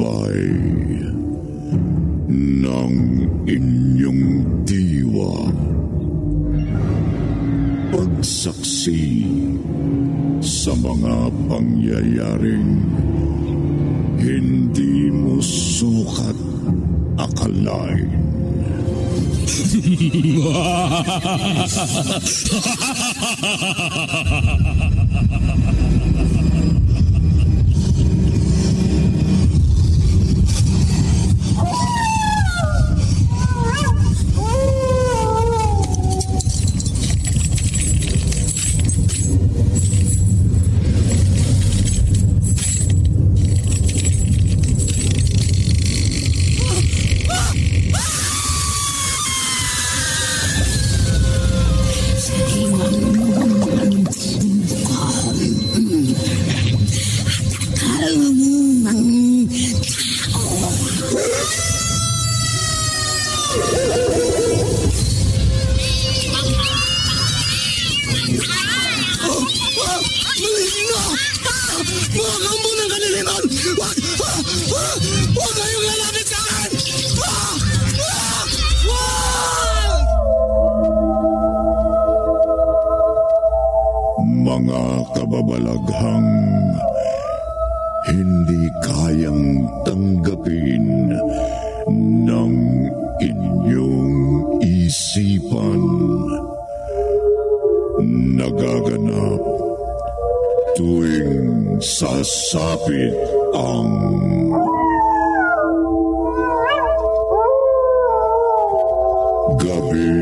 gabay ng inyong diwa. Pagsaksi sa mga pangyayaring hindi mo sukat akalain. Mga kababalaghang hindi kayang tanggapin ng inyong isipan. Nagaganap tuwing sasapit ang gabi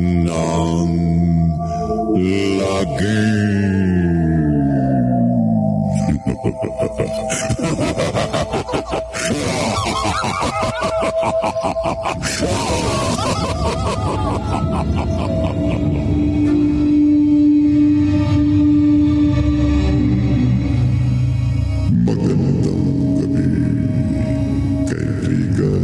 ng lagi. Magandang gabi, kaibigan.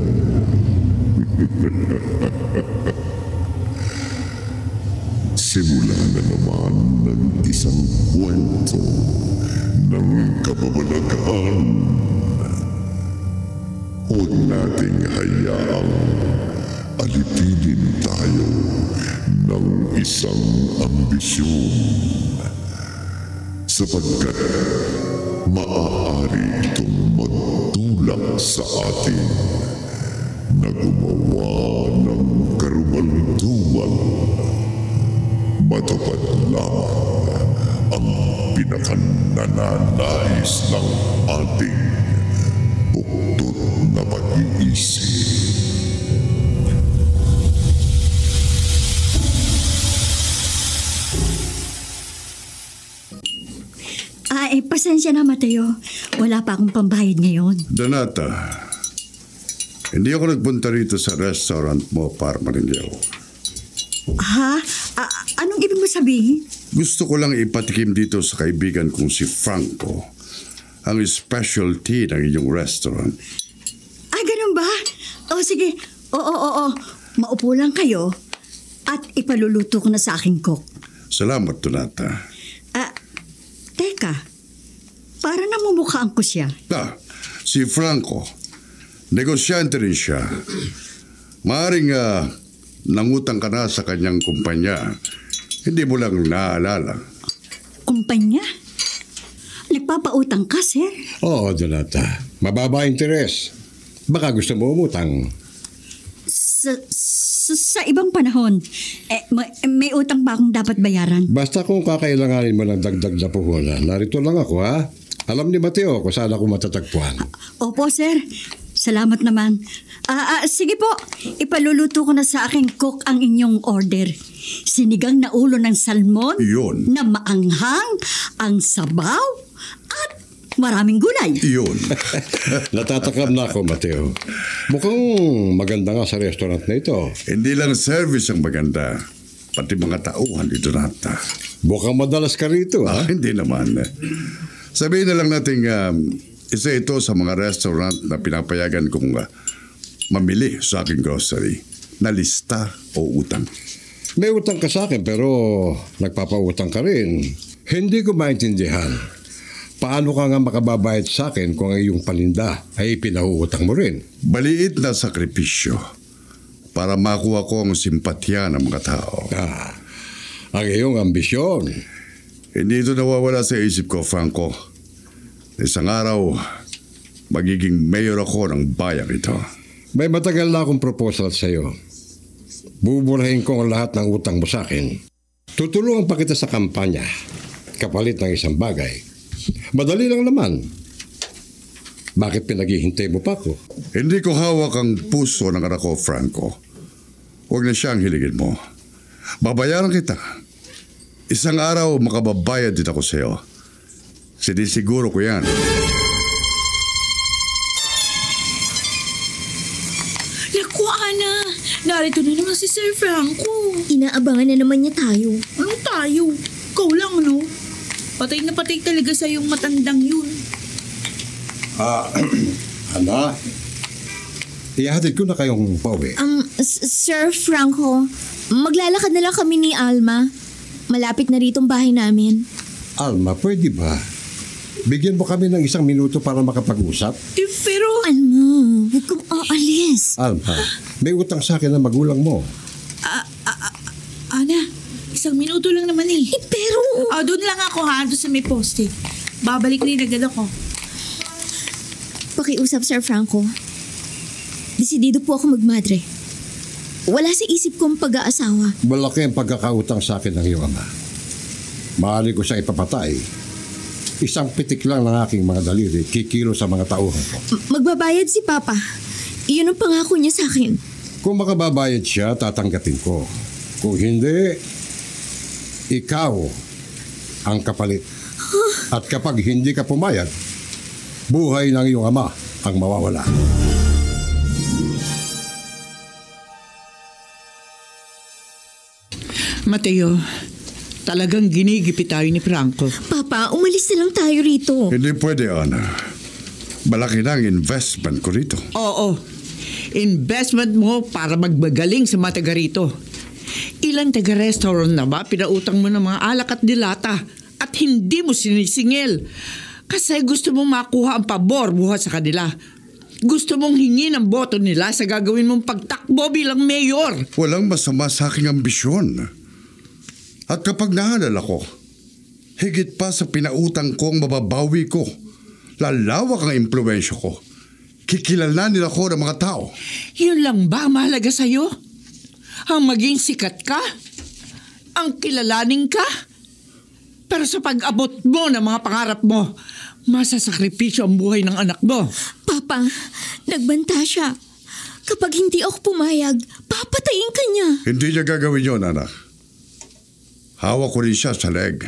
Simula na naman ng isang kwento ng kababalaghan. Huwag nating hayaang alipinin tayo ng isang ambisyon, sapagkat maaari itong magtulak sa atin na gumawa ng karumal-dumal. Matupad lamang ang pinakanananais ng ating buktot na pag-iisip. Pasensya na, Mateo. Wala pa akong pambayad ngayon. Donata, hindi ako nagpunta rito sa restaurant mo para maninyaw. Ha? Anong ibig mo sabihin? Gusto ko lang ipatikim dito sa kaibigan kong si Franco ang specialty ng inyong restaurant. Ganun ba? Sige. Oo. Maupo lang kayo at ipaluluto ko na sa aking cook. Salamat, Donata. Teka. Para namumukhaan ko siya. Si Franco. Negosyante rin siya. Maaring nangutang ka na sa kanyang kumpanya. Hindi mo lang naalala. Kumpanya? Nagpapautang ka, sir? Oo, Donata. Mababa interes. Baka gusto mo umutang. Sa ibang panahon, may utang ba akong dapat bayaran? Basta kung kakailanganin mo ng dagdag na puhunan, narito lang ako, ha? Alam ni Mateo kung saan ako matatagpuan. Opo, sir. Salamat naman. Sige po, ipaluluto ko na sa aking cook ang inyong order. Sinigang na ulo ng salmon. Yun. Na maanghang, ang sabaw, at maraming gulay. Yun. Natatakam na ako, Mateo. Mukhang maganda nga sa restaurant na ito. Hindi lang service ang maganda, pati mga tauhan dito nata. Mukhang madalas ka rito, ha? Hindi naman. Sabihin na lang natin, isa ito sa mga restaurant na pinapayagan kong mamili sa aking grocery na lista o utang. May utang ka sa akin pero nagpapautang ka rin. Hindi ko maintindihan. Paano ka nga makababayad sa akin kung ang iyong paninda ay pinahuutang mo rin? Maliit na sakripisyo para makuha ko ang simpatya ng mga tao. Ang iyong ambisyon. Hindi ito nawawala sa isip ko, Franco. Isang araw, magiging mayor ako ng bayang ito. May matagal na akong proposal sa iyo. Buburahin ko ang lahat ng utang mo sa akin. Tutulungan pa kita sa kampanya, kapalit ng isang bagay. Madali lang naman. Bakit pinaghihintay mo pa ako? Hindi ko hawak ang puso ng anak ko, Franco. Huwag na siyang hiligin mo. Babayaran kita. Isang araw makababayad din ako sa iyo. Sinisiguro ko yan. Naku, Ana! Narito na naman si Sir Franco. Inaabangan na naman niya tayo. Anong tayo? Ikaw lang, no? Patay na patay talaga sa yung matandang yun. Ana, ihatid ko na kayong pauwi. Sir Franco, maglalakad na lang kami ni Alma. Malapit na ritong bahay namin. Alma, pwede ba? Bigyan mo kami ng 1 minuto para makapag-usap? Pero... Alma, huwag kang aalis. Alma, may utang sa akin ng magulang mo. Ana, 1 minuto lang naman eh. Pero... Doon lang ako ha, doon sa may poste. Babalik rin agad ako. Pakiusap, Sir Franco. Desidido po ako magmadre. Wala sa isip ko ang pag-aasawa. Malaki ang pagkakautang sa akin ng iyong ama. Maaari ko siyang ipapatay. 1 pitik lang ng aking mga daliri, kikilo sa mga tauhan ko. Magbabayad si Papa. Iyon ang pangako niya sa akin. Kung makababayad siya, tatanggapin ko. Kung hindi, ikaw ang kapalit. At kapag hindi ka pumayag, buhay ng iyong ama ang mawawala. Mateo, talagang ginigipit tayo ni Franco. Papa, umalis na lang tayo rito. Hindi pwede, Ana. Malaki na ang investment ko rito. Oo, investment mo para magbagaling sa mga taga rito. Ilang taga-restaurant na ba pinautang mo ng mga alak at dilata at hindi mo sinisingil? Kasi gusto mong makuha ang pabor buhat sa kanila. Gusto mong hingi ng boto nila sa gagawin mong pagtakbo bilang mayor. Walang masama sa aking ambisyon. At kapag nahalal ako, higit pa sa pinautang kong mababawi ko, lalawak ang impluwensya ko. Kikilalanin ako ng mga tao. Yun lang ba ang mahalaga sa'yo? Ang maging sikat ka? Ang kilalaning ka? Pero sa pag-abot mo ng mga pangarap mo, masasakripisyo ang buhay ng anak mo. Papa, nagbanta siya. Kapag hindi ako pumayag, papatayin ka niya. Hindi niya gagawin yun, anak. Hawak ko rin siya sa leg.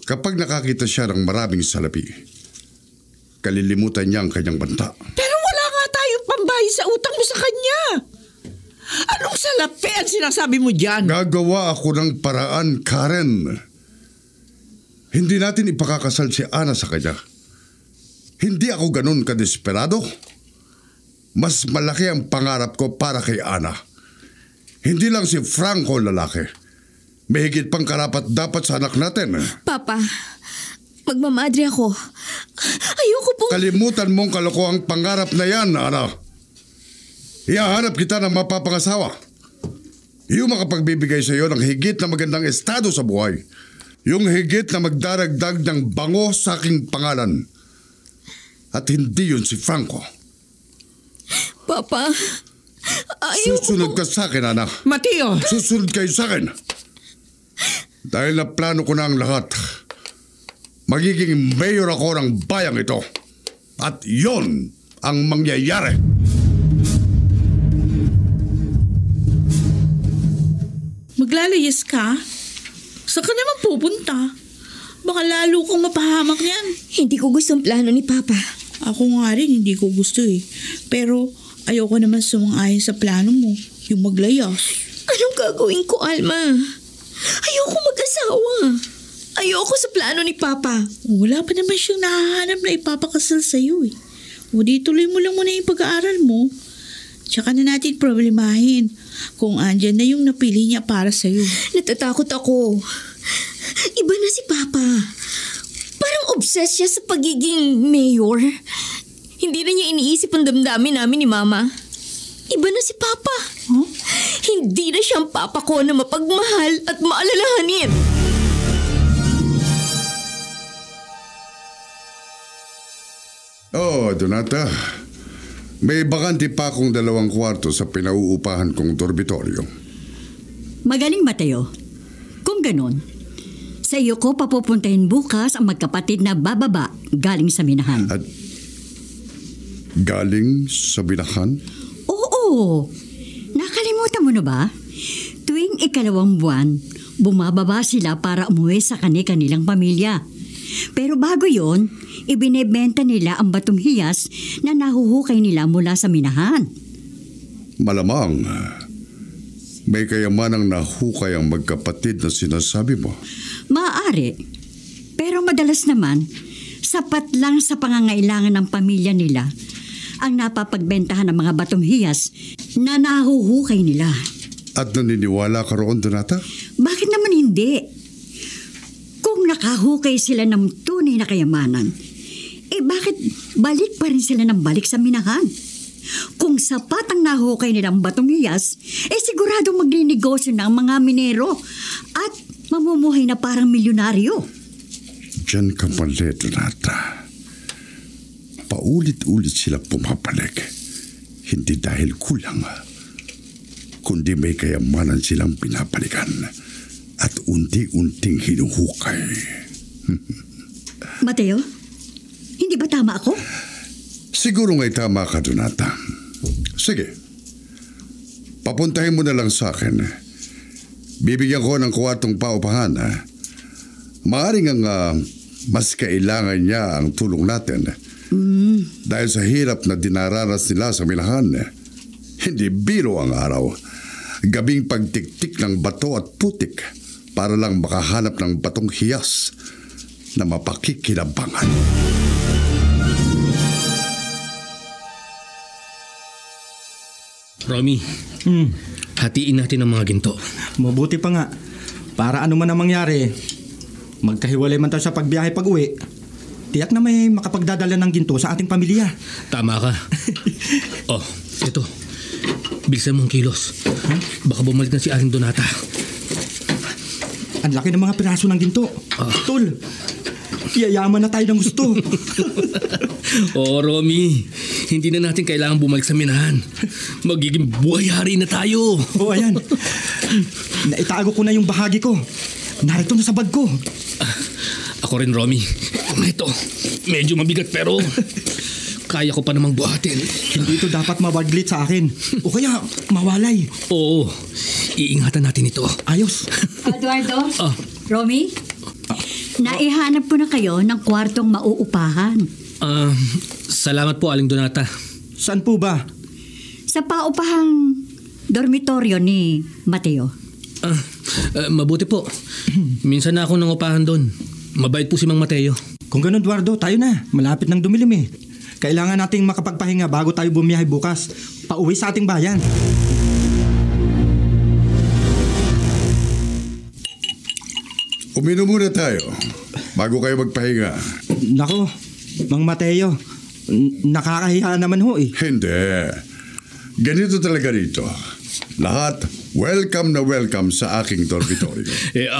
Kapag nakakita siya ng maraming salapi, kalilimutan niya ang kanyang banta. Pero wala nga tayong pambayad sa utang mo sa kanya. Anong salapi ang sinasabi mo dyan? Gagawa ako ng paraan, Karen. Hindi natin ipakakasal si Ana sa kanya. Hindi ako ganun kadesperado. Mas malaki ang pangarap ko para kay Ana. Hindi lang si Franco lalaki. May higit pang karapat dapat sa anak natin. Papa, magmamadre ako. Ayoko pong... Kalimutan mong kalokohang pangarap na yan, Ana. Ihahanap kita ng mapapangasawa. Yung makapagbibigay sa iyo ng higit na magandang estado sa buhay. Yung higit na magdaragdag ng bango sa aking pangalan. At hindi yun si Franco. Papa, ayoko Susunod pong... ka sa akin, Ana. Mateo! Susunod kayo sa akin. Dahil naplano ko na ang lahat. Magiging mayor ako ng bayang ito. At yon ang mangyayari. Maglalayas ka? Saan ka naman pupunta? Baka lalo kong mapahamak yan. Hindi ko gusto ang plano ni Papa. Ako nga rin, hindi ko gusto eh. Pero ayoko naman sumang-ayon sa plano mo, yung maglayas. Anong gagawin ko, Alma? Ayoko mag-asawa. Ayoko sa plano ni Papa. Wala pa naman siyang nahahanap na ipapakasal sa'yo eh. O di tuloy mo lang muna yung pag-aaral mo. Tsaka na natin problemahin kung andyan na yung napili niya para sa'yo. Natatakot ako. Iba na si Papa. Parang na-obsess siya sa pagiging mayor. Hindi na niya iniisip ang damdamin namin ni Mama. Iba na si Papa. Hindi na siyang papa ko na mapagmahal at maalalahanin. Oh, Donata. May bakante pa akong 2 kwarto sa pinauupahan kong dormitoryo. Magaling, Mateo. Kung ganun, sa iyo ko papupuntahin bukas ang magkapatid na bababa galing sa minahan. At galing sa binahan? Oo. Nakalimutan mo na ba? Tuwing 2 buwan, bumababa sila para umuwi sa kanilang pamilya. Pero bago yon, ibinebenta nila ang batong hiyas na nahuhukay nila mula sa minahan. Malamang may kayamanang nahukay ang magkapatid na sinasabi mo. Maaari. Pero madalas naman, sapat lang sa pangangailangan ng pamilya nila ang napapagbentahan ng mga batong hiyas na nahuhukay nila. At naniniwala ka roon, Donata? Bakit naman hindi? Kung nakahukay sila ng tunay na kayamanan, bakit balik pa rin sila ng balik sa minahan? Kung sapat ang nahukay nilang batong hiyas, siguradong magninegosyo na ang mga minero at mamumuhay na parang milyonaryo. Diyan ka mali, Donata. Paulit-ulit sila pumapalik. Hindi dahil kulang, kundi may kayamanan silang pinapalikan at unti-unting hinuhukay. Mateo, hindi ba tama ako? Siguro nga'y tama ka, Donata. Sige, papuntahin mo na lang sa akin. Bibigyan ko ng kwartong paupahan. Maaring ang mas kailangan niya ang tulong natin. Dahil sa hirap na dinaranas nila sa minahan, hindi biro ang araw. Gabing pagtiktik ng bato at putik para lang makahanap ng batong hiyas na mapakikinabangan. Romy, hatiin natin ang mga ginto. Mabuti pa nga. Para ano man ang mangyari, magkahiwalay man tayo sa pagbiyahe pag-uwi, tiyak na may makapagdadala ng ginto sa ating pamilya. Tama ka. Oh, ito. Bilisan mong kilos. Baka bumalik na si Aling Donata. Ang laki ng mga piraso ng ginto. Tol, yayaman na tayo ng gusto. Oo, Romy. Hindi na natin kailangan bumalik sa minahan. Magiging buhay-hari na tayo. Oo, ayan. Naitago ko na yung bahagi ko. Narito na sa bag ko. Ako rin, Romy. Ito, medyo mabigat pero kaya ko pa namang buhatin. Hindi ito dapat mawaglit sa akin. O kaya mawalay. Oo, iingatan natin ito. Ayos. Eduardo, Romy, naihanap po na kayo ng kwartong mauupahan. Salamat po, Aling Donata. Saan po ba? Sa paupahang dormitoryo ni Mateo. Mabuti po. Minsan na ako nang upahan doon. Mabait po si Mang Mateo. Kung ganun, Eduardo, tayo na. Malapit ng dumilim eh. Kailangan nating makapagpahinga bago tayo bumiyahe bukas. Pauwi sa ating bayan. Uminom muna tayo bago kayo magpahinga. Nako, Mang Mateo, nakakahiya naman ho eh. Hindi. Ganito talaga rito. Lahat welcome na welcome sa aking dormitoryo.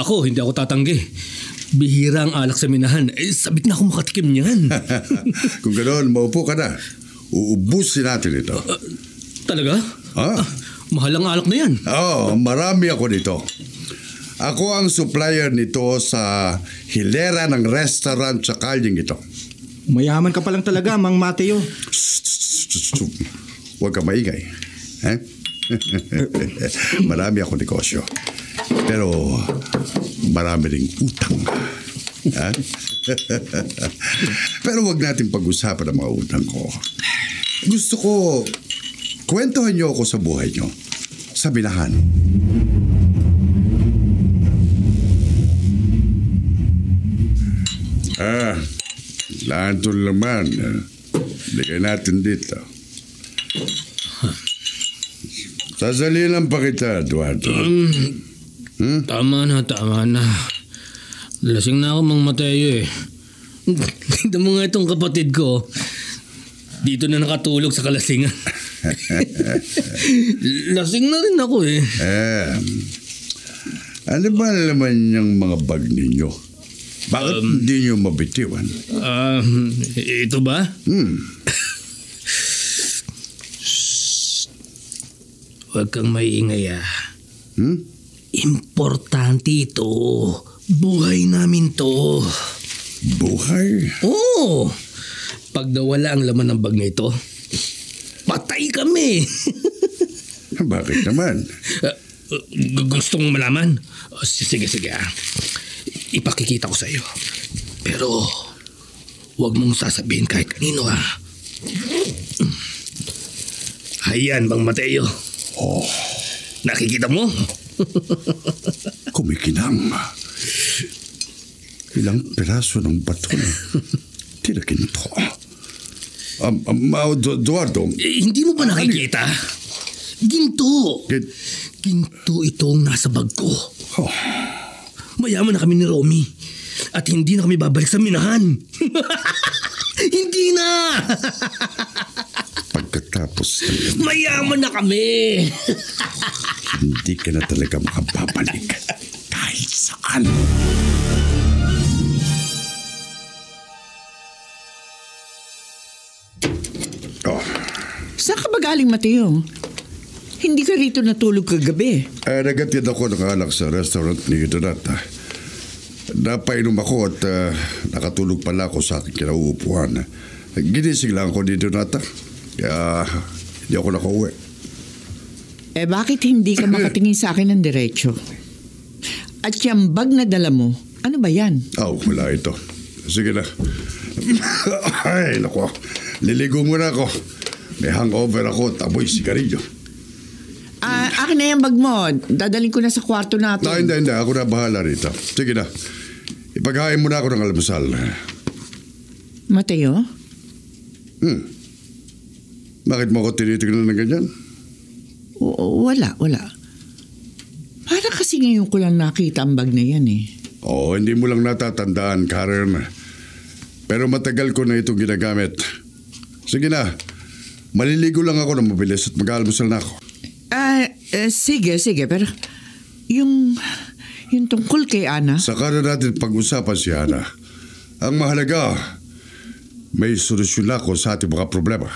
Ako, hindi ako tatanggi. Bihira ang alak sa minahan. Sabik na ako makatikim niyan. Kung ganoon, maupo ka na. Uubusin natin ito. Talaga? Mahal ang alak na yan. Marami ako nito. Ako ang supplier nito sa hilera ng restaurant sa kalyeng ito. Mayaman ka pa lang talaga, Mang Mateo. Huwag ka maingay. Marami ako negosyo. Pero marami ring utang. Pero huwag natin pag-usapan ang mga utang ko. Gusto ko kwentuhan niyo ako sa buhay niyo. Sa binahan. Lantol naman. Ligay natin dito. Sasalilan pa kita, Eduardo. Tama na. Lasing na ako, Mang Mateo eh. Tignan mo nga itong kapatid ko. Dito na nakatulog sa kalasingan. Lasing na rin ako eh. Ano ba naman yung mga bag ninyo? Bakit hindi nyo mabitiwan? Ito ba? Huwag kang maiingay Importante ito. Buhay namin to. Buhay? Oo. Pag nawala ang laman ng bag na ito, patay kami. Bakit naman? Gusto mong malaman? Sige. Ipakikita ko sa iyo. Pero, huwag mong sasabihin kahit kanino Ayan, Bang Mateo. Oh. Nakikita mo? Kumikinang. Ilang piraso ng bato na tinaginto. Eduardo. Hindi mo ba nakikita? Ginto. Ginto itong nasa bag ko. Oh. Mayaman na kami ni Romy. At hindi na kami babalik sa minahan. Hindi na. Pagkatapos ng mayaman na kami. Hindi ka na talaga makababalik kahit saan. Saan ka ba galing, Mateo? Hindi ka rito natulog kagabi. Nagatid ako ng anak sa restaurant ni Donata. Napainom ako at nakatulog pala ako sa aking kinauupuan. Ginising lang ako ni Donata. Kaya hindi ako nakauwi. Bakit hindi ka makatingin sa akin ng diretso? At yung bag na dala mo, ano ba yan? Wala ito. Sige na. Ay, naku. Liligo muna ako. May hangover ako at amoy sigarilyo. Akin na yung bag mo. Dadaling ko na sa kwarto natin. Hindi. Ako na bahala rito. Sige na. Ipaghain mo na ako ng almusal. Mateo? Bakit mo ako tinitignan ng ganyan? Wala. Para kasi ngayon ko lang nakita ang bag na yan Hindi mo lang natatandaan, Karen. Pero matagal ko na itong ginagamit. Sige na. Maliligo lang ako ng mabilis at mag-almusal na ako. Sige. Pero yung tungkol kay Ana? Saka na natin pag-usapan si Ana. Ang mahalaga, may solusyon na ako sa ating mga problema.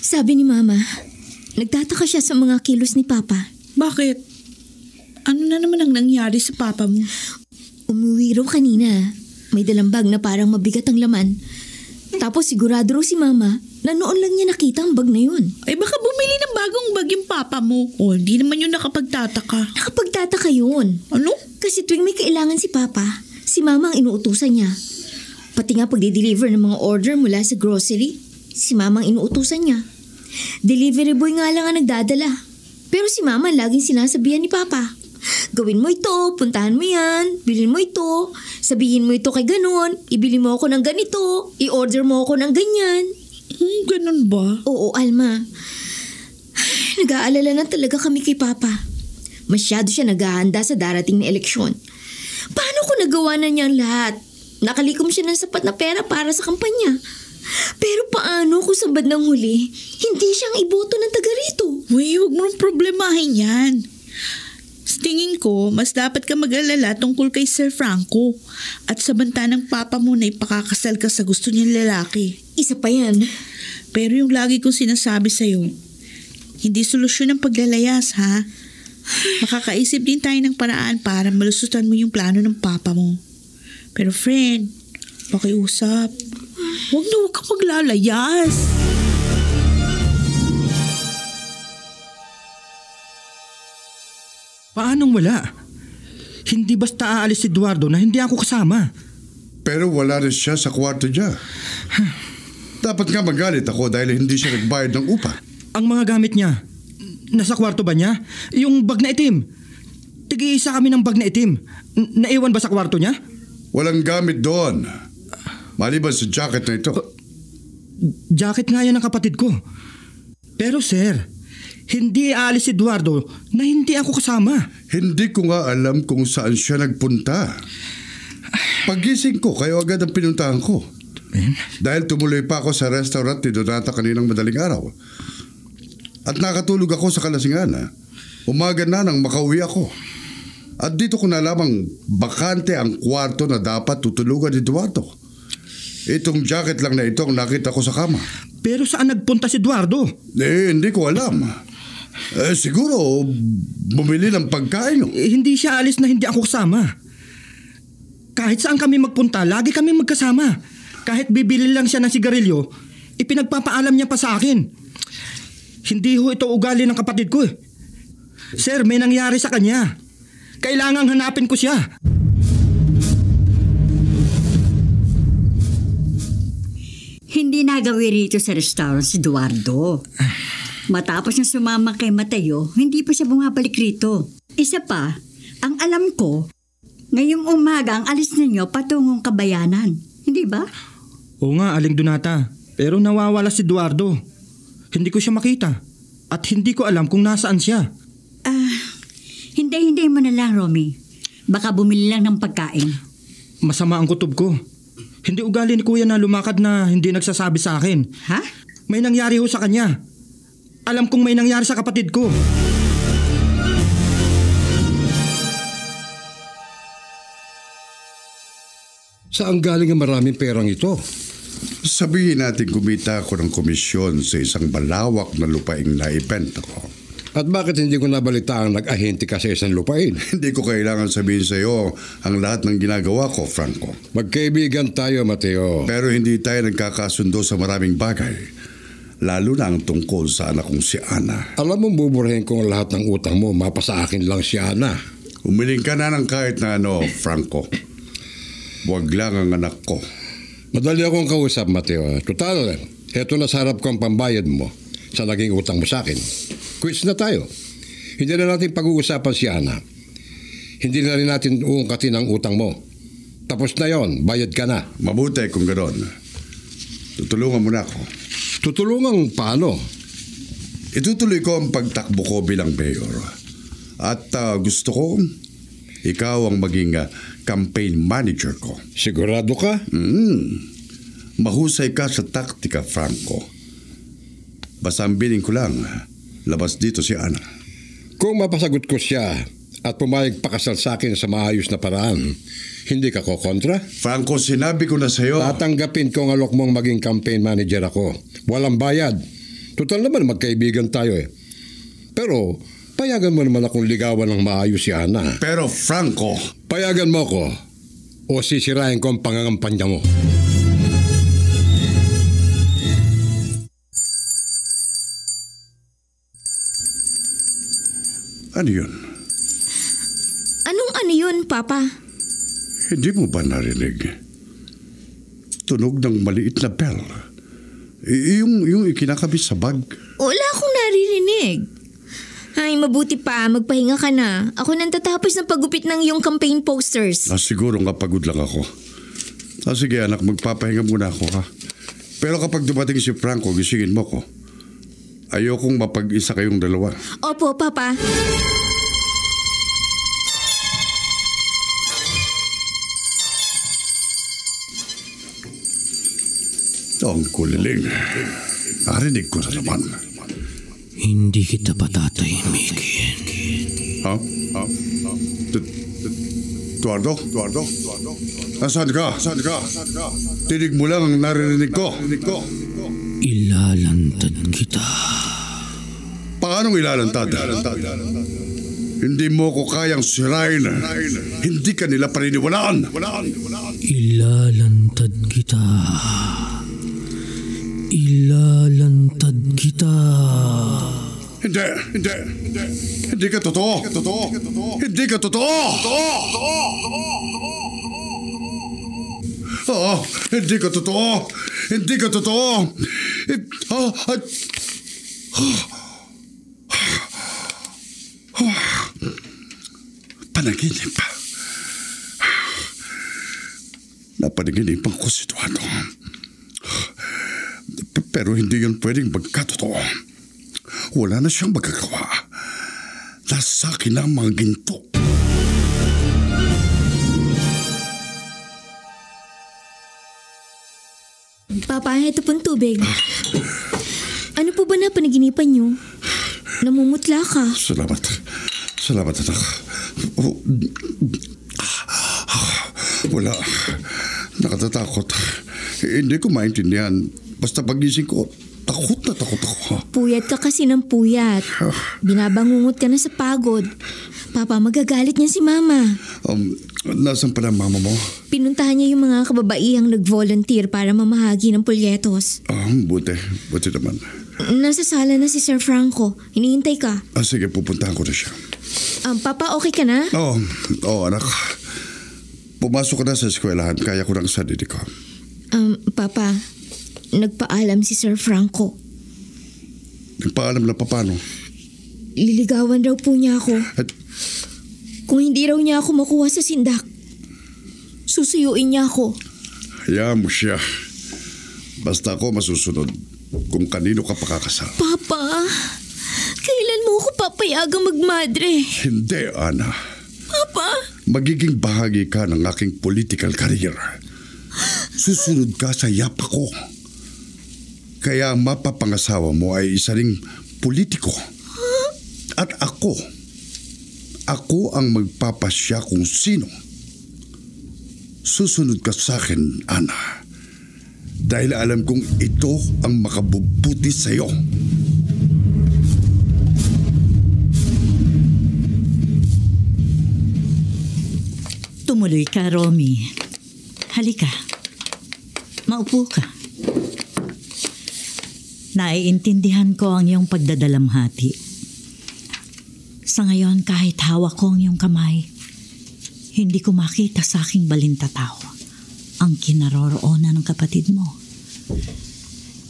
Sabi ni Mama, nagtataka siya sa mga kilos ni Papa. Bakit? Ano na naman ang nangyari sa papa mo? Umuwi raw kanina. May dalang bag na parang mabigat ang laman. Tapos sigurado raw si Mama na noon lang niya nakita ang bag na yun. Ay baka bumili ng bagong bag yung papa mo. Hindi naman yun nakapagtataka. Nakapagtataka yun. Ano? Kasi tuwing may kailangan si Papa, si Mama ang inuutusan niya. Pati nga pagde-deliver ng mga order mula sa grocery, si Mama ang inuutusan niya. Delivery boy nga lang ang nagdadala. Pero si Mama laging sinasabihan ni Papa, gawin mo ito, puntahan mo yan, bilhin mo ito, sabihin mo ito kay ganon, ibili mo ako ng ganito, i-order mo ako ng ganyan. Ganon ba? Oo, Alma. Nag-aalala na talaga kami kay Papa. Masyado siya naghahanda sa darating na eleksyon. Paano ko nagawa na niya ang lahat? Nakalikom siya ng sapat na pera para sa kampanya. Pero paano kung sa bandang huli, hindi siyang iboto ng taga rito? Uy, huwag mong problemahin yan. Sa tingin ko, mas dapat ka mag-alala tungkol kay Sir Franco at sa banta ng papa mo na ipakakasal ka sa gusto niyang lalaki. Isa pa yan. Pero yung lagi kong sinasabi sa'yo, hindi solusyon ang paglalayas, ha? Makakaisip din tayo ng paraan para malusutan mo yung plano ng papa mo. Pero friend, pakiusap. Huwag kang maglalayas. Paanong wala? Hindi basta aalis si Eduardo na hindi ako kasama. Pero wala rin siya sa kwarto niya. Dapat nga magalit ako dahil hindi siya nagbayad ng upa. Ang mga gamit niya, nasa kwarto ba niya? Yung bag na itim. Tig-iisa kami ng bag na itim. Naiwan ba sa kwarto niya? Walang gamit doon. Maliban sa jacket na ito. Jacket nga yan ng kapatid ko. Pero sir, Hindi aalis si Eduardo na hindi ako kasama. Hindi ko nga alam kung saan siya nagpunta. Pagising ko, kayo agad ang pinuntahan ko. Dahil tumuloy pa ako sa restaurant ni Donata kaninang madaling araw. At nakatulog ako sa kalasingan. Umaga na nang makauwi ako. At dito ko nalamang bakante ang kwarto na dapat tutulugan ni Eduardo. Itong jacket lang na ito ang nakita ko sa kama. Pero saan nagpunta si Eduardo? Hindi ko alam. Siguro bumili ng pagkain. Hindi siya alis na hindi ako kasama. Kahit saan kami magpunta, lagi kami magkasama. Kahit bibili lang siya ng sigarilyo, ipinagpapaalam niya pa sa akin. Hindi ho ito ugali ng kapatid ko eh. Sir, may nangyari sa kanya. Kailangang hanapin ko siya. Hindi nagawi rito sa restaurant si Eduardo. Matapos niyang sumama kay Mateo, hindi pa siya bumabalik rito. Isa pa, ang alam ko, ngayong umaga ang alis ninyo patungong Kabayanan. Hindi ba? Oo nga, Aling Donata. Pero nawawala si Eduardo. Hindi ko siya makita. At hindi ko alam kung nasaan siya. Hindi mo na lang, Romy. Baka bumili lang ng pagkain. Masama ang kutob ko. Hindi ugali ni Kuya na lumakad na hindi nagsasabi sa akin. Ha? May nangyari ho sa kanya. Alam kong may nangyari sa kapatid ko. Saan galing ang maraming perang ito? Sabihin natin kumita ako ng komisyon sa isang balawak na lupaing naibenta ko. At bakit hindi ko nabalita ang nag-ahente ka sa isang lupain? Hindi ko kailangan sabihin sa iyo ang lahat ng ginagawa ko, Franco. Magkaibigan tayo, Mateo. Pero hindi tayo nagkakasundo sa maraming bagay. Lalo na ang tungkol sa anak kong si Ana. Alam mo, buburahin ko ang lahat ng utang mo. Mapasa akin lang si Ana. Umiling ka na ng kahit na ano, Franco. Huwag lang ang anak ko. Madali akong kausap, Mateo. Total, eto na sa harap ko ang pambayad mo sa naging utang mo sa akin. Quits na tayo. Hindi na natin pag-uusapan si Ana. Hindi na rin natin uungkatin ang utang mo. Tapos na yon, bayad ka na. Mabuti kung gano'n. Tutulungan mo na ako. Tutulungan paano? Itutuloy ko ang pagtakbo ko bilang mayor. At gusto ko, ikaw ang maging campaign manager ko. Sigurado ka? Mahusay ka sa taktika, Franco. Basta ang biling ko lang, labas dito si Ana. Kung mapasagot ko siya at pumayag pakasal sa akin sa maayos na paraan, hindi ka ko kontra? Franco, sinabi ko na sa'yo. Tatanggapin ko ang alok mong maging campaign manager ako. Walang bayad. Total naman magkaibigan tayo eh. Pero payagan mo naman akong ligawan ng maayos si Ana. Pero Franco, payagan mo ko o sisirain ko ang pangangampanya mo. ano yun? Anong ano yun, Papa? Hindi mo ba narinig? Tunog ng maliit na bell. Yung ikinakabit sa bag. Wala akong naririnig. Ay, mabuti pa. Magpahinga ka na. Ako nang tatapos ng paggupit ng iyong campaign posters. Siguro nga pagod lang ako. Sige anak, magpapahinga muna ako ha. Pero kapag dumating si Franco, gisingin mo ko. Ayokong mapag-isa kayong dalawa. Opo, Papa. Ang kuliling. Narinig ko na naman. Hindi kita patatahimikin. Ha? Eduardo? Nasaan ka? Tinig mo lang ang narinig ko. Ilalantad kita. Paanong ilalantad? Hindi mo ko kayang sirain. Hindi ka nila paniniwalaan. Ilalantad kita. Ilalantad kita. Hindi ka totoo. Hindi ka totoo. Hindi ka totoo. Hindi ka totoo. Panaginip. Napanaginipan ko si Eduardo. Pero hindi yun pwedeng magkatotoo. Wala na siyang magagawa. Nasa akin na ang mga ginto. Papa, ito pong tubig. Ano po ba na panaginipan niyo? Namumutla ka. Salamat. Salamat, anak. Wala. Nakatatakot. Hindi ko maintindihan. Basta pagising ko, takot na takot ako. Puyat ka kasi ng puyat. Binabangungot ka na sa pagod. Papa, magagalit niya si Mama. Nasaan pala mama mo? Pinuntahan niya yung mga kababaihang nag-volunteer para mamahagi ng polyetos. Buti. Buti naman. Nasa sala na si Sir Franco. Hinihintay ka. Sige, pupuntahan ko na siya. Papa, okay ka na? Oo, anak. Pumasok ka na sa eskwelahan. Kaya ko ng sarili ko. Papa, nagpaalam si Sir Franco. Nagpaalam na paano? Liligawan raw po niya ako. Kung hindi raw niya ako makuha sa sindak, susuyuin niya ako. Hayaan mo siya. Basta ako masusunod kung kanino ka pakakasal. Papa, kailan mo ako papayagang magmadre? Hindi, Ana. Papa? Magiging bahagi ka ng aking political career. Susunod ka sa yapa ko. Kaya ang mapapangasawa mo ay isa ring politiko. At ako ang magpapasya kung sino. Susunod ka sa akin, Ana. Dahil alam kong ito ang makabubuti sa'yo. Tumuloy ka, Romy. Halika. Maupo ka. Naiintindihan ko ang iyong pagdadalamhati. Sa ngayon, kahit hawak ko ang iyong kamay, hindi ko makita sa aking balintataw ang kinaroroonan ng kapatid mo.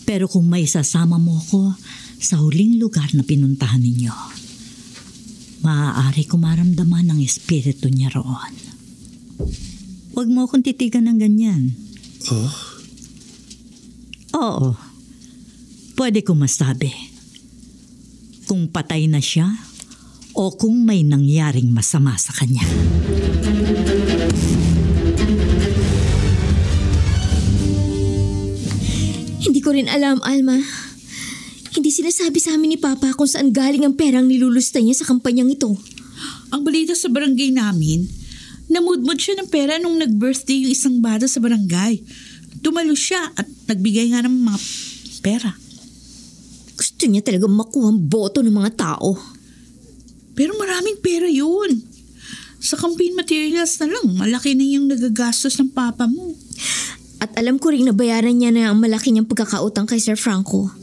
Pero kung may sasama mo ko sa huling lugar na pinuntahan ninyo, maaari ko maramdaman ang espiritu niya roon. Huwag mo akong titigan ng ganyan. Oo. Pwede ko masabi kung patay na siya o kung may nangyaring masama sa kanya. Hindi ko rin alam, Alma. Hindi sinasabi sa amin ni Papa kung saan galing ang perang nilulusta niya sa kampanyang ito. Ang balita sa barangay namin, namudmod siya ng pera nung nag-birthday yung isang bata sa barangay. Dumalo siya at nagbigay nga ng mga pera. Gusto niya talaga makuha ang boto ng mga tao. Pero maraming pera yun. Sa campaign materials na lang, malaki na yung nagagastos ng papa mo. At alam ko rin nabayaran niya na ang malaki niyang pagkakautang kay Sir Franco.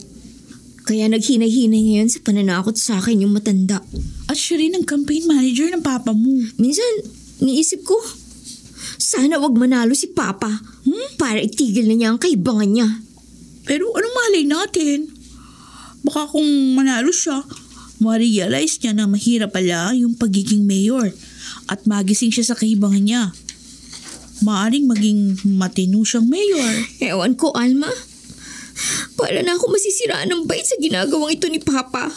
Kaya naghinay-hinay ngayon sa pananakot sa akin yung matanda. At siya rin ang campaign manager ng papa mo. Minsan, niisip ko, sana wag manalo si Papa para itigil na niya ang kaibangan niya. Pero anong malay natin? Baka kung manalo siya, ma-realize niya na mahirap pala yung pagiging mayor at magising siya sa kahibangan niya. Maaring maging matino siyang mayor. Ewan ko, Alma. Para na ako masisiraan ng bait sa ginagawang ito ni Papa.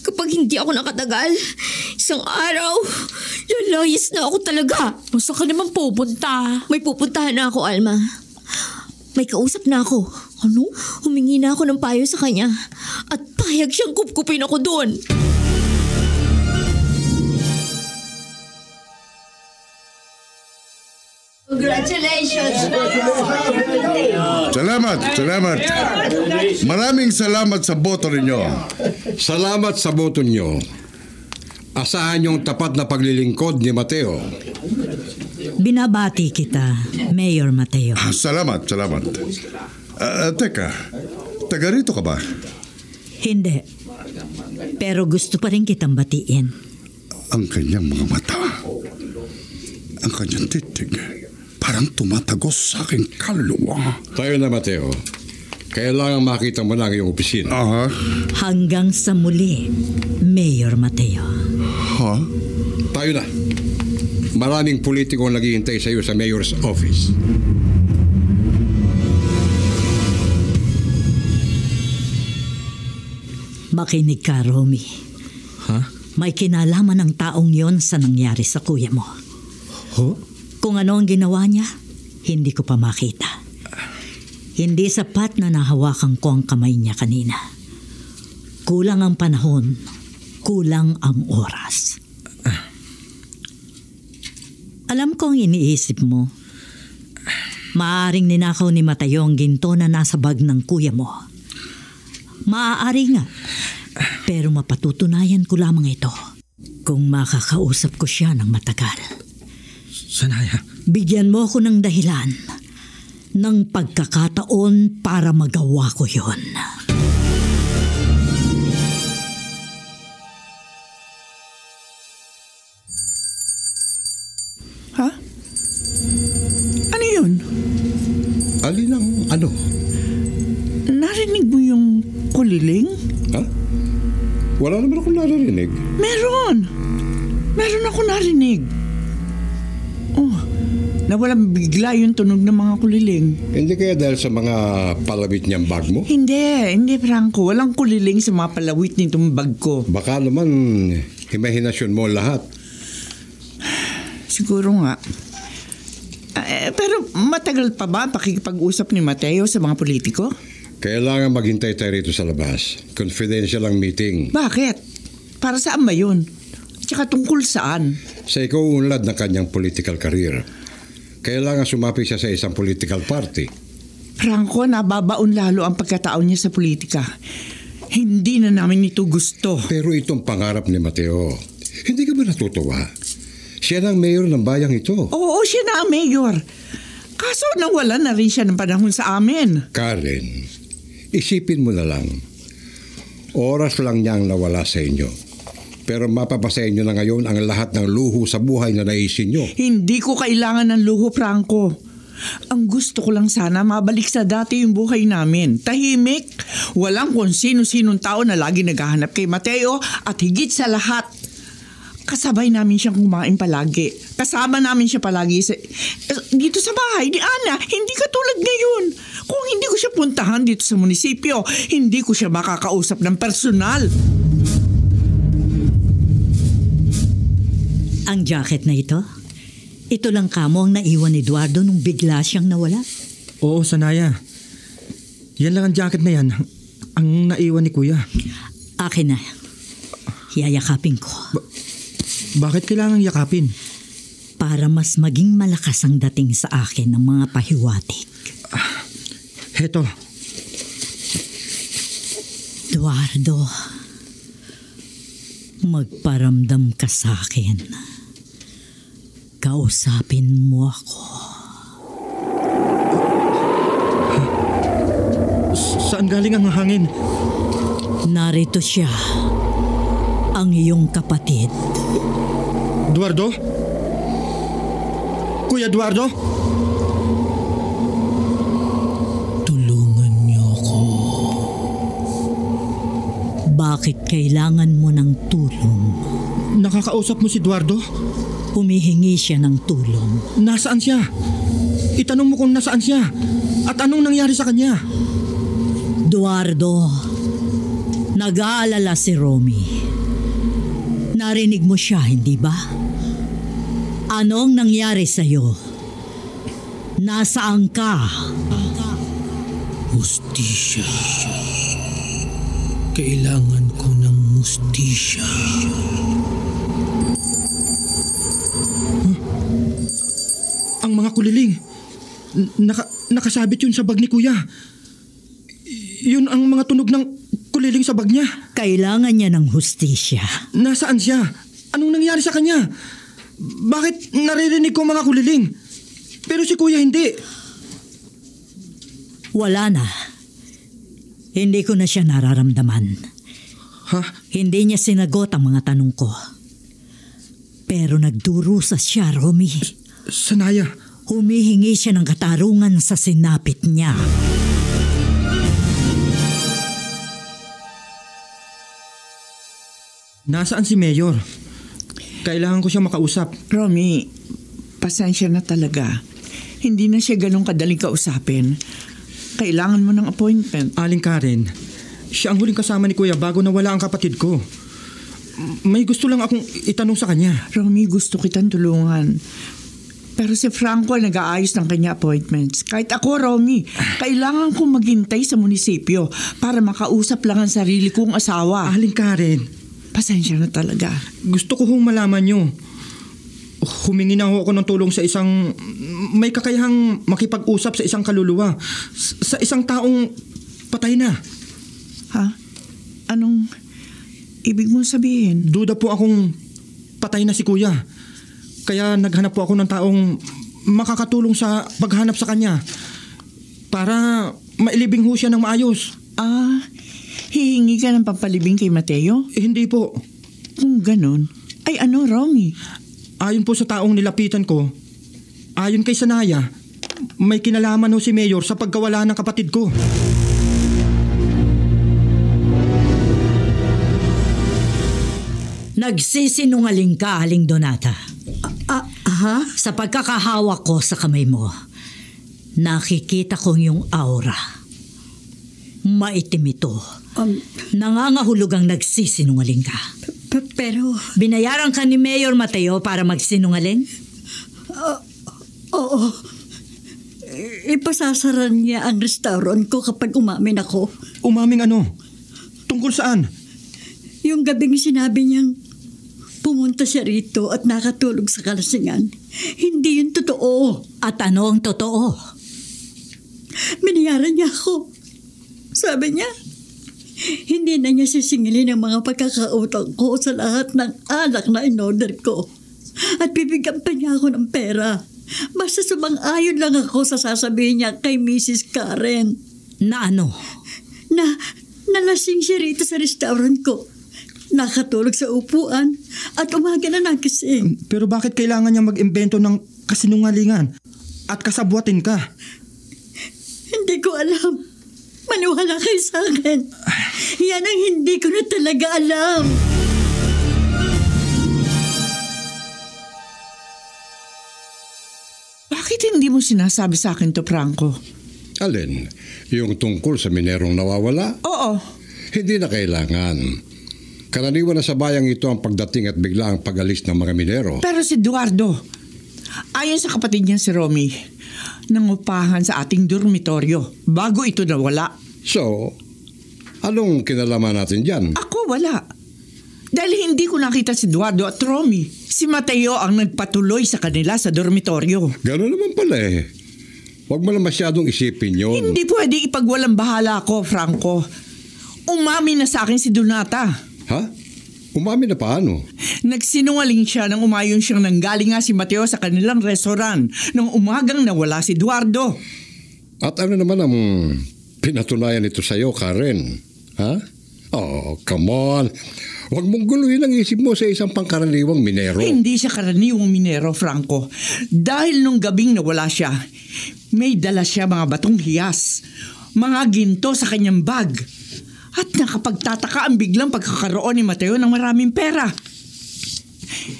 Kapag hindi ako nakatagal, isang araw, lalayas na ako talaga. Basta ka naman pupunta. May pupuntahan na ako, Alma. May kausap na ako. Ano? Humingi na ako ng payo sa kanya at payag siyang kupkupin ako doon. Congratulations! Salamat. Maraming salamat sa boto ninyo. Salamat sa boto nyo. Asahan yung tapat na paglilingkod ni Mateo. Binabati kita, Mayor Mateo. Salamat. Teka, taga rito ka ba? Hindi. Pero gusto pa rin kitang batiin. Ang kanyang mga mata, ang kanyang titig, parang tumatagos sa aking kaluluwa. Tayo na, Mateo. Kailangan makita mo na ang iyong opisina. Hanggang sa muli, Mayor Mateo. Tayo na. Maraming politiko ang naghihintay sa iyo sa mayor's office. Makinig ka, Romy. Ha? May kinalaman ng taong yon sa nangyari sa kuya mo. Ho? Kung ano ang ginawa niya, hindi ko pa makita. Hindi sapat na nahawakan ko ang kamay niya kanina. Kulang ang panahon, kulang ang oras. Alam ko ang iniisip mo. Maaaring ninakaw ni Mateo ang ginto na nasa bag ng kuya mo. Maaari nga. Pero mapatutunayan ko lamang ito kung makakausap ko siya ng matagal. Sanaya. Bigyan mo ako ng dahilan, ng pagkakataon para magawa ko yon. Ha? Ano yun? Alin ang ano? Narinig mo yung kuliling? Ha? Wala naman akong naririnig. Meron ako narinig. Oh, nawalang bigla yung tunog ng mga kuliling. Hindi kaya dahil sa mga palawit niyang bag mo? Hindi Franco. Walang kuliling sa mga palawit nitong bag ko. Baka naman imahinasyon mo lahat. Siguro nga. Pero matagal pa ba pakikipag-usap ni Mateo sa mga politiko? Kailangan maghintay tayo rito sa labas. Confidential ang meeting. Bakit? Para saan ba yun? Tsaka tungkol saan? Sa ikaunlad ng kanyang political career. Kailangan sumapi siya sa isang political party. Franco, nababaon lalo ang pagkataon niya sa politika. Hindi na namin ito gusto. Pero itong pangarap ni Mateo, hindi ka ba natutuwa? Siya na ang mayor ng bayang ito. Oo, siya na ang mayor. Kaso nawala na rin siya ng panahon sa amin. Karen, isipin mo na lang. Oras lang niya ang nawala sa inyo. Pero mapapasa inyo na ngayon ang lahat ng luho sa buhay na naisin nyo. Hindi ko kailangan ng luho, Franco. Ang gusto ko lang sana mabalik sa dati yung buhay namin. Tahimik. Walang kung sino-sinong tao na lagi naghahanap kay Mateo at higit sa lahat, kasabay namin siyang kumain palagi. Kasama namin siya palagi dito sa bahay ni Ana. Hindi katulad ngayon. Kung hindi ko siya puntahan dito sa munisipyo, hindi ko siya makakausap ng personal. Ang jacket na ito? Ito lang kamo ang naiwan ni Eduardo nung bigla siyang nawala? Oo, Sanaya. Yan lang ang jacket na yan. Ang naiwan ni Kuya. Akin na. Yayakapin ko. Bakit kailangang yakapin? Para mas maging malakas ang dating sa akin ng mga pahiwatig. Heto. Eduardo, magparamdam ka sa akin. Kausapin mo ako. Saan galing ang hangin? Narito siya, ang iyong kapatid. Eduardo? Kuya Eduardo? Tulungan niyo ako. Bakit kailangan mo ng tulong? Nakakausap mo si Eduardo? Humihingi siya ng tulong. Nasaan siya? Itanong mo kung nasaan siya. At anong nangyari sa kanya? Eduardo, nag-aalala si Romy. Narinig mo siya, hindi ba? Anong nangyari sa'yo? Nasaan ka? Hustisya. Kailangan ko ng hustisya. Ang mga kuliling. Nakasabit yun sa bag ni Kuya. Yun ang mga tunog ng kuliling sa bag niya. Kailangan niya ng hustisya. Nasaan siya? Anong nangyari sa kanya? Bakit naririnig ko mga kuliling? Pero si Kuya hindi. Wala na. Hindi ko na siya nararamdaman. Ha? Hindi niya sinagot ang mga tanong ko. Pero nagdurusa siya, Romy. Sanaya. Humihingi siya ng katarungan sa sinapit niya. Nasaan si Mayor? Kailangan ko siya makausap. Romy, pasensya na talaga. Hindi na siya ganun kadaling kausapin. Kailangan mo ng appointment. Aling Karen, Siya ang huling kasama ni Kuya bago nawala ang kapatid ko. May gusto lang akong itanong sa kanya. Romy, gusto kitang tulungan. Pero si Franco nag-aayos ng kanya appointments. Kahit ako, Romy, kailangan kong maghintay sa munisipyo para makausap lang ang sarili kong asawa. Aling Karen, Pasensya na talaga. gusto ko hong malaman nyo. Humingi na ho ako ng tulong sa isang may kakayahang makipag-usap sa isang kaluluwa. Sa isang taong patay na. Ha? Anong ibig mong sabihin? Duda po akong patay na si Kuya. Kaya naghanap po ako ng taong makakatulong sa paghanap sa kanya para mailibing ho siya ng maayos. Hihingi ka ng pampalibing kay Mateo? Hindi po. Kung ganun, ay ano, Romy? Ayon po sa taong nilapitan ko, ayon kay Sanaya, may kinalaman ho si Mayor sa pagkawala ng kapatid ko. Nagsisinungaling ka, Aling Donata. Sa pagkakahawak ko sa kamay mo, nakikita ko yung aura. Maitim ito. Nangangahulog ang nagsisinungaling ka. Pero... Binayaran ka ni Mayor Mateo para magsinungaling? Oo. Ipasasara niya ang restaurant ko kapag umamin ako. Umaming ano? Tungkol saan? Yung gabing sinabi niyang pumunta siya rito at nakatulog sa kalasingan. Hindi yun totoo. At ano ang totoo? Binayaran niya ako. Sabi niya, hindi na niya sisingilin ang mga pagkakautang ko sa lahat ng alak na in-order ko. At bibigyan pa niya ako ng pera. Basta sumang-ayon lang ako sa sasabihin niya kay Mrs. Karen. Na ano? Nalasing siya rito sa restaurant ko. Nakatulog sa upuan at umaga na nagising. Pero bakit kailangan niya mag-imbento ng kasinungalingan at kasabwatin ka? Hindi ko alam. Maniwala kayo sa akin. Yan ang hindi ko na talaga alam. Bakit hindi mo sinasabi sa akin to, Franco? Alin? Yung tungkol sa minerong nawawala? Oo. Hindi na kailangan. Karaniwan na sa bayang ito ang pagdating at bigla ang pag-alis ng mga minero. Pero si Eduardo, ayon sa kapatid niya si Romy, nangupahan sa ating dormitoryo bago ito nawala. So, anong kinalaman natin dyan? Ako wala. Dahil hindi ko nakita si Eduardo at Romy. Si Mateo ang nagpatuloy sa kanila sa dormitoryo. Gano'n naman pala eh. Huwag mo na masyadong isipin yun. Hindi pwede ipagwalang bahala ko, Franco. Umamin na sa akin si Donata. Ha? Umamin na paano? Nagsinungaling siya nang umayon siyang nanggaling nga si Mateo sa kanilang restaurant nung umagang nawala si Eduardo. At ano naman ang pinatunayan nito sa'yo, Karen? Ha? Oh, come on. Huwag mong guluhin ang isip mo sa isang pangkaraniwang minero. Hindi siya karaniwang minero, Franco. Dahil nung gabing nawala siya, may dala siya mga batong hiyas, mga ginto sa kanyang bag. At nakapagtataka ang biglang pagkakaroon ni Mateo ng maraming pera.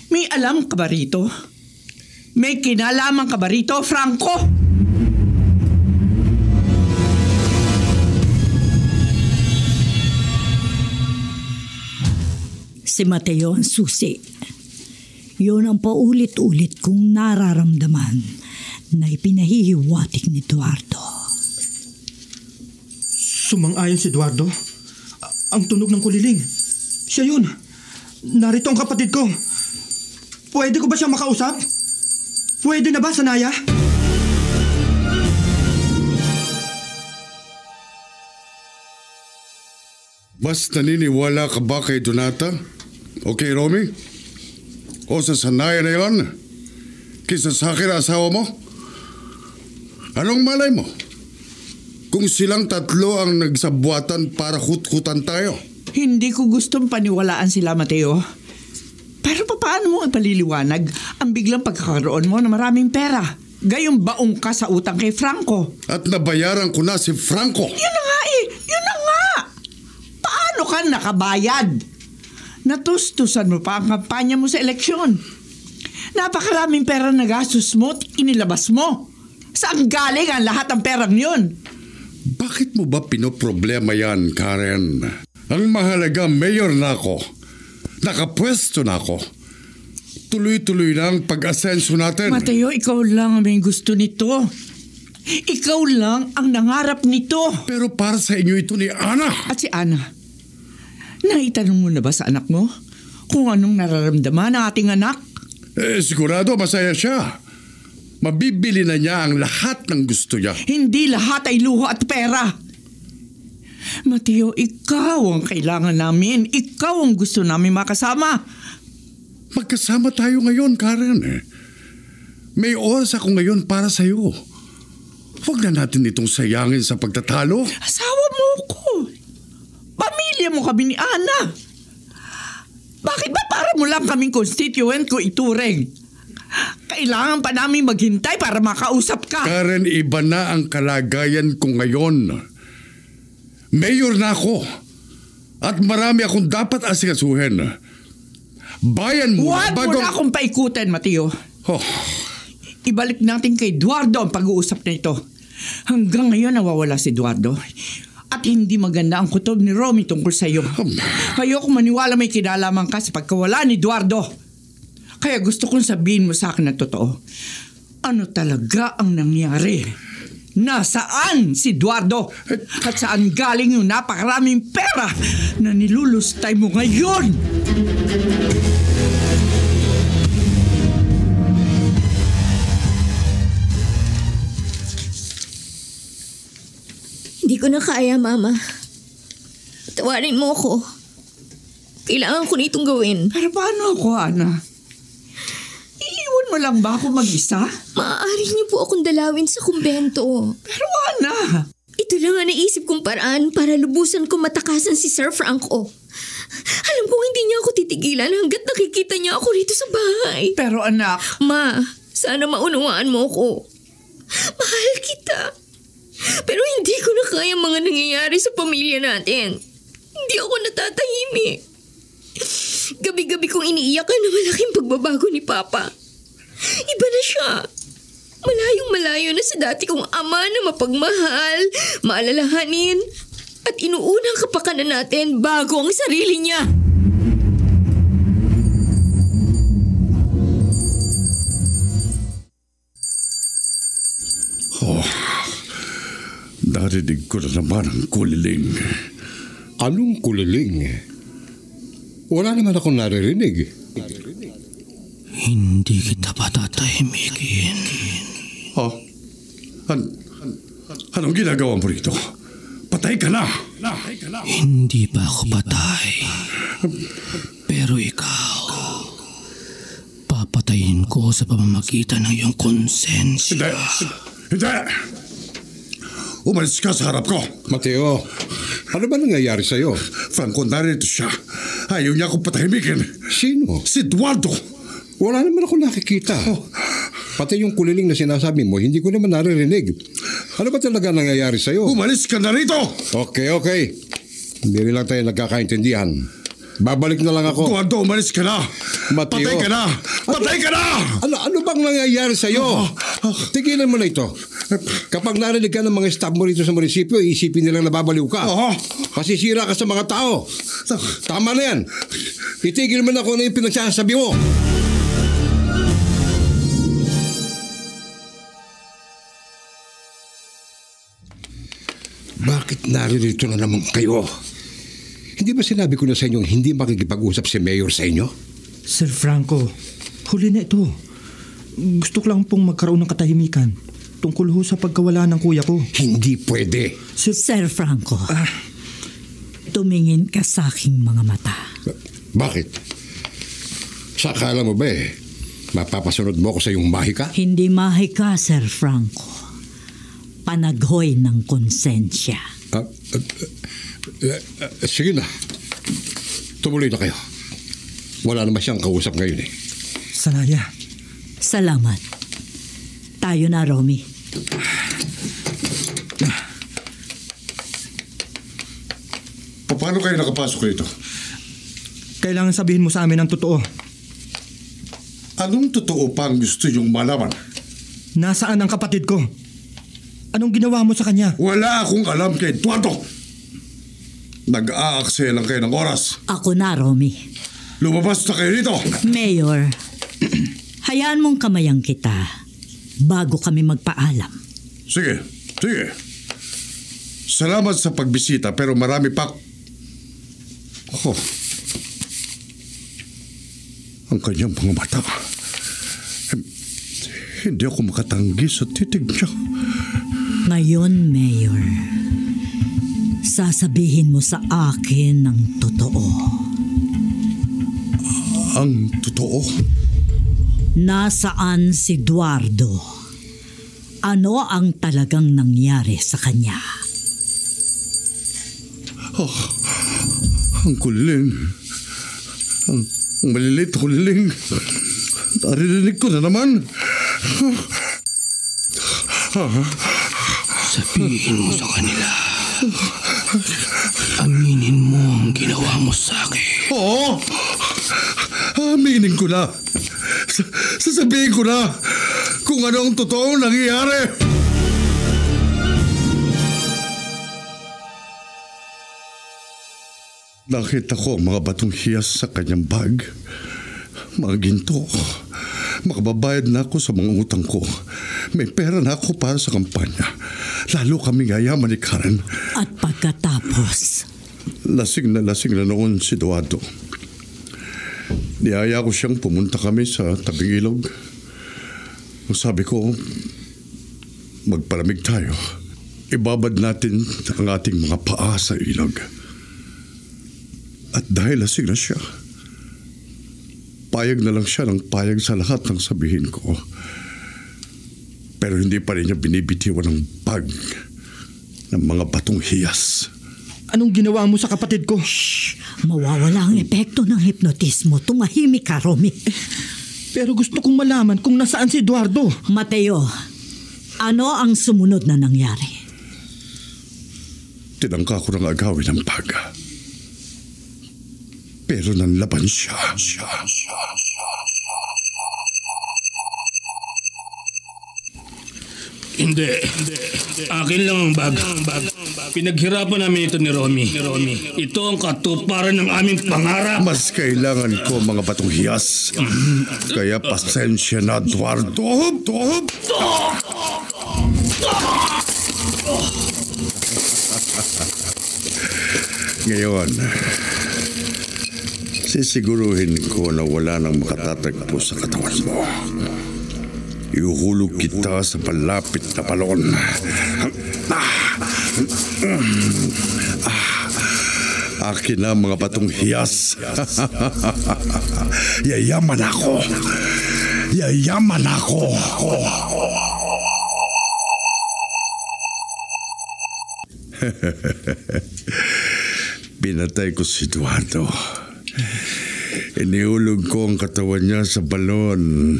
May alam ka ba rito? May kinalaman ka ba rito, Franco? Si Mateo ang susi. Yun ang paulit-ulit kong nararamdaman na ipinahihiwatig ni Eduardo. Sumang-ayon si Eduardo. Ang tunog ng kuliling. Siya yun. Narito ang kapatid ko. Pwede ko ba siyang makausap? Pwede na ba, Sanaya? Mas naniniwala ka ba kay Donata? Okay, Romy? O sa Sanaya na yon? Kisa sa akin asawa mo? Anong malay mo? Kung silang tatlo ang nagsabuatan para hut-hutan tayo. Hindi ko gustong paniwalaan sila, Mateo. Pero paano mo ipaliliwanag ang biglang pagkakaroon mo ng maraming pera? Gayong baong ka sa utang kay Franco. At nabayaran ko na si Franco. Yun na nga eh! Yun na nga! Paano ka nakabayad? Natustusan mo pa ang kampanya mo sa eleksyon. Napakaraming pera na gastos mo at inilabas mo. Saan galing ang lahat ng perang yun? Bakit mo ba pinoproblema yan, Karen? Ang mahalaga, mayor na ako. Nakapwesto na ako. Tuloy-tuloy na ang pag-asenso natin. Mateo, ikaw lang ang may gusto nito. Ikaw lang ang nangarap nito. Pero para sa inyo ito ni Ana. At si Ana, naitanong mo na ba sa anak mo kung anong nararamdaman ng ating anak? Sigurado masaya siya. Mabibili na niya ang lahat ng gusto niya. Hindi lahat ay luho at pera. Mateo, ikaw ang kailangan namin. Ikaw ang gusto namin makasama. Magkasama tayo ngayon, Karen. May oras ako ngayon para sa'yo. Huwag na natin itong sayangin sa pagtatalo. Asawa mo ko. Pamilya mo kami ni Ana. Bakit ba para mo lang kaming constituent ko ituring? Kailangan pa namin maghintay para makausap ka. Karen, iba na ang kalagayan ko ngayon. Mayor na ako. At marami akong dapat asikasuhin. Bayan mo Huwag mo na akong paikutin, Mateo. Oh. Ibalik natin kay Eduardo ang pag-uusap na ito. Hanggang ngayon nawawala si Eduardo. At hindi maganda ang kutob ni Romy tungkol sa iyo. Ayoko maniwala may kinalaman ka sa pagkawala ni Eduardo. Kaya gusto kong sabihin mo sa akin na totoo. Ano talaga ang nangyari? Nasaan si Eduardo? At saan galing yung napakaraming pera na nilulustay mo ngayon? Hindi ko na kaya, Mama. Tawarin mo ako. Kailangan ko nitong gawin. Pero paano ako, Ana? Iiwan mo lang ba ako mag-isa? Maaari niyo po akong dalawin sa kumbento. Pero Ana! Ito lang ang naisip kong paraan para lubusan ko matakasan si Sir Franco. Alam ko hindi niya ako titigilan hanggat nakikita niya ako rito sa bahay. Pero anak... Ma, sana maunawaan mo ako. Mahal kita. Pero hindi ko na kaya mga nangyayari sa pamilya natin. Hindi ako natatahimik. Gabi-gabi kong iniiyakan na malaking pagbabago ni Papa. Iba na siya. Malayong-malayo na sa dati kong ama na mapagmahal, maalalahanin, at inuunang kapakanan natin bago ang sarili niya. Oh, narinig ko na naman ang kuliling. Anong kuliling? Wala naman akong naririnig. Hindi kita patatahimikin. Oh, anong ginagawa mo rito? Patay ka na! Hindi pa ako patay. Pero ikaw, papatayin ko sa pamamagitan ng iyong konsensya. Hindi! Umalis ka sa harap ko! Mateo, ano ba nangyayari sa'yo? Franco, narito siya. Ayaw niya akong patahimikin. Sino? Si Eduardo! Wala naman ako nakikita. Pati yung kuliling na sinasabi mo, hindi ko naman naririnig. Ano ba talaga nangyayari sa'yo? Umalis ka na rito! Okay. Hindi rin lang tayo nagkakaintindihan. Babalik na lang ako. Eduardo, umalis ka na! Mateo. Patay ka na! Patay ka na! Ano bang nangyayari sa'yo? Tigilan mo na ito. Kapag narinig ka ng mga staff mo rito sa munisipyo, iisipin nilang nababaliw ka. Masisira ka sa mga tao. Tama na yan. Itigil mo na kung ano yung pinagsasabi mo. Bakit naririto na naman kayo? Hindi ba sinabi ko na sa inyong hindi makikipag-usap si Mayor sa inyo? Sir Franco, huli na ito. Gusto ko lang pong magkaroon ng katahimikan tungkol ho sa pagkawala ng kuya ko. Hindi pwede. Sir Franco, tumingin ka sa aking mga mata. Bakit? Sa akala mo ba mapapasunod mo ko sa iyong mahika? Hindi mahika, Sir Franco. Panaghoy ng konsensya. Sige na. Tumuloy na kayo. Wala naman siyang kausap ngayon eh. Sanaya. Salamat. Tayo na, Romy. Paano kayo nakapasok dito? Kailangan sabihin mo sa amin ang totoo. Anong totoo pa ang gusto niyong malaman? Nasaan ang kapatid ko? Anong ginawa mo sa kanya? Wala akong alam kay Eduardo. Nag-aaksaya lang kayo ng oras. Ako na, Romy. Lumabas na kayo dito. Mayor, hayaan mong kamayan kita bago kami magpaalam. Sige. Salamat sa pagbisita pero marami pa... Oh. Ang kanyang mga mata. Hindi ako makatanggi sa titig niya. Ngayon, Mayor, sasabihin mo sa akin ng totoo. Ang totoo? Nasaan si Eduardo? Ano ang talagang nangyari sa kanya? Oh, ang kuliling. Ang malilit na kuliling. Narinig ko na naman. Sabihin mo sa kanila. Aminin mo ang ginawa mo sa akin. Oo! Aminin ko na. Sasabihin ko na kung ano ang totoong nangyayari. Nakita ko ang mga batong hiyas sa kanyang bag. Mga ginto. Makababayad na ako sa mga utang ko. May pera na ako para sa kampanya. Lalo kami yayaman ni Karen. At pagkatapos? Lasing na noon si Eduardo. Niyaya ko siyang pumunta kami sa tabing ilog. Sabi ko, magpalamig tayo. Ibabad natin ang ating mga paa sa ilog. At dahil lasing na siya, payag na lang siya ng payag sa lahat ng sabihin ko. Pero hindi pa rin niya binibitiwan ng bag ng mga batong hiyas. Anong ginawa mo sa kapatid ko? Shh! Mawawala ang epekto ng hipnotismo. Tumahimik ka, Romy. Pero gusto kong malaman kung nasaan si Eduardo. Mateo, ano ang sumunod na nangyari? Tinangka ko ng agawin ang bag. Pero nanlaban siya. Hindi. Akin lang ang bag. Pinaghirapan namin ito ni Romy. Ito ang katuparan ng aming pangarap. Mas kailangan ko mga batong hiyas. Kaya pasensya na, Eduardo. Ngayon, sisiguruhin ko na wala nang makatatagpo sa katawan mo. Iuhulog kita sa malapit na balon. Akin na mga batong hiyas. Yayaman ako. Pinatay ko si Eduardo. Iniulog ko ang katawan niya sa balon.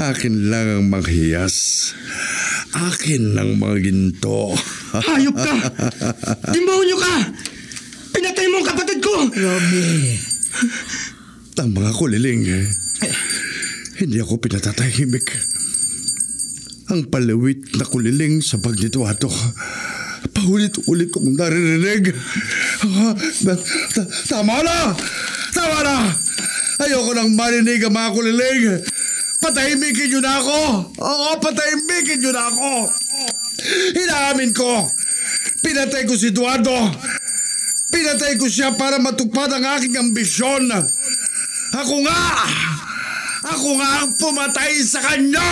Akin lang ang manghiyas. Akin ang mga ginto. Hayop ka! Demonyo ka! Pinatay mo ang kapatid ko! Romy. Ang mga kuliling, hindi ako pinatatahimik. Ang palawit na kuliling sa bag ni Eduardo. Paulit-ulit kong naririnig. Tama na! Ayoko nang marinig ang mga kuliling. Patahimikin niyo na ako! Oo, patahimikin niyo na ako! Inaamin ko! Pinatay ko si Eduardo! Pinatay ko siya para matupad ang aking ambisyon! Ako nga ang pumatay sa kanya!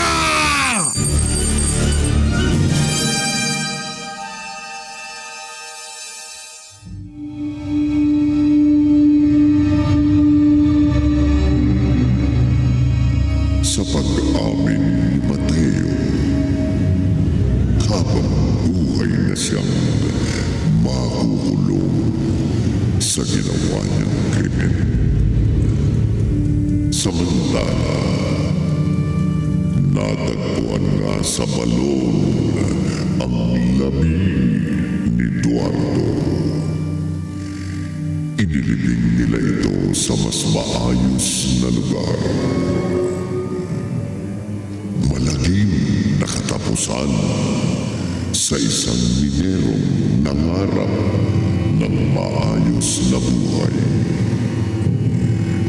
Sa pag-amin ni Mateo, habang buhay na siyang makukulong sa ginawa niyang krimen. Samantala, natagpuan nga sa balon ang labi ni Eduardo. Inilibing nila ito sa mas maayos na lugar. Malagim katapusan sa isang minerong nangarap ng maayos na buhay.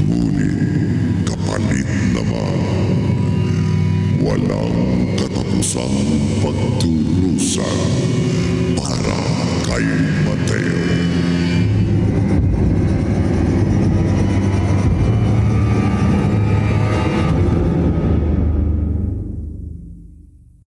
Ngunit kapalit naman, walang katapusang pagturusa para kay